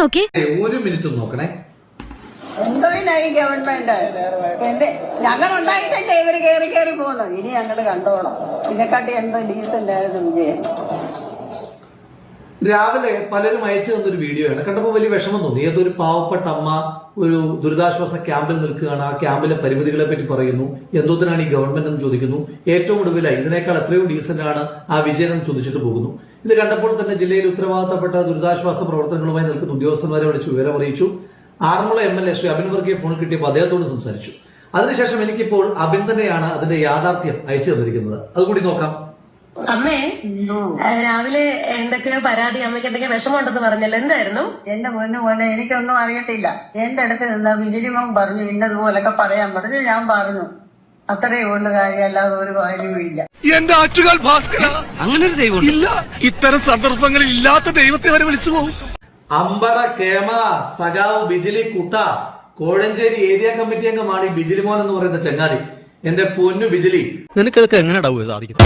നോക്കി ഒരു മിനിറ്റ് നോക്കണേ. എന്തോനായി ഗവൺമെന്റ് ഞങ്ങൾ ഉണ്ടായിട്ടല്ലേ ഇവര് കയറി പോകുന്നു. ഇനി ഞങ്ങൾ കണ്ടോളാം. ഇതിനെക്കാട്ടി എന്തോ ഡീസന്റ് ആയിരുന്നു വിജയൻ. രാവിലെ പലരും അയച്ചു തന്നൊരു വീഡിയോ ആണ്. കണ്ടപ്പോൾ വലിയ വിഷമം തോന്നി. ഏതൊരു പാവപ്പെട്ട അമ്മ ഒരു ദുരിതാശ്വാസ ക്യാമ്പിൽ നിൽക്കുകയാണ്. ആ ക്യാമ്പിലെ പരിമിതികളെ പറ്റി പറയുന്നു. എന്തോത്തിനാണ് ഈ ഗവൺമെന്റ് എന്ന് ചോദിക്കുന്നു. ഏറ്റവും ഒടുവിലായി ഇതിനേക്കാൾ എത്രയോ ഡീസന്റ് ആണ് ആ വിജയൻ എന്ന് ചോദിച്ചിട്ട് പോകുന്നു. ഇത് കണ്ടപ്പോൾ തന്നെ ജില്ലയിൽ ഉത്തരവാദിത്തപ്പെട്ട ദുരിതാശ്വാസ പ്രവർത്തനങ്ങളുമായി നിൽക്കുന്ന ഉദ്യോഗസ്ഥന്മാരെ വിളിച്ച് വിവരം അറിയിച്ചു. ആറന്മുള MLA ശ്രീ അബിൻ വർഗീയെ ഫോൺ കിട്ടിയപ്പോൾ അദ്ദേഹത്തോട് സംസാരിച്ചു. അതിനുശേഷം എനിക്കിപ്പോൾ അബിൻ തന്നെയാണ് അതിന്റെ യാഥാർത്ഥ്യം അയച്ചു തന്നിരിക്കുന്നത്. അതുകൂടി നോക്കാം. അമ്മേ, രാവിലെ എന്തൊക്കെയോ പരാതി, അമ്മയ്ക്ക് എന്തൊക്കെയോ വിഷമമുണ്ടെന്ന് പറഞ്ഞല്ലോ, എന്തായിരുന്നു? എന്റെ പൊന്നു പോലെ എനിക്കൊന്നും അറിയത്തില്ല. എന്റെ അടുത്ത് നിന്ന് വിജിലിമം പറഞ്ഞു ഇന്നതുപോലൊക്കെ പറയാൻ പറഞ്ഞു. ഞാൻ പറഞ്ഞു. അത്രയേ ഉള്ള കാര്യം, അല്ലാതെ ഒരു കാര്യവും ഇല്ല. എന്റെ ആറ്റുകാൽ ഭാസ്കര, അങ്ങനെ ഒരു ദൈവം ഇല്ല. ഇത്തരം സന്ദർഭങ്ങളിൽ ഇല്ലാത്ത ദൈവത്തെ വരെ വിളിച്ചു പോകും. അമ്പട കേമ സഖാവ് ബിജിലി കുട്ട കോഴഞ്ചേരി ഏരിയ കമ്മിറ്റി അംഗമാണ് ഈ ബിജിലി മോൻ എന്ന് പറയുന്ന ചങ്ങാതി. എന്റെ പൊന്നു ബിജിലി, നിനക്കൊക്കെ എങ്ങനെ സാധിക്കും?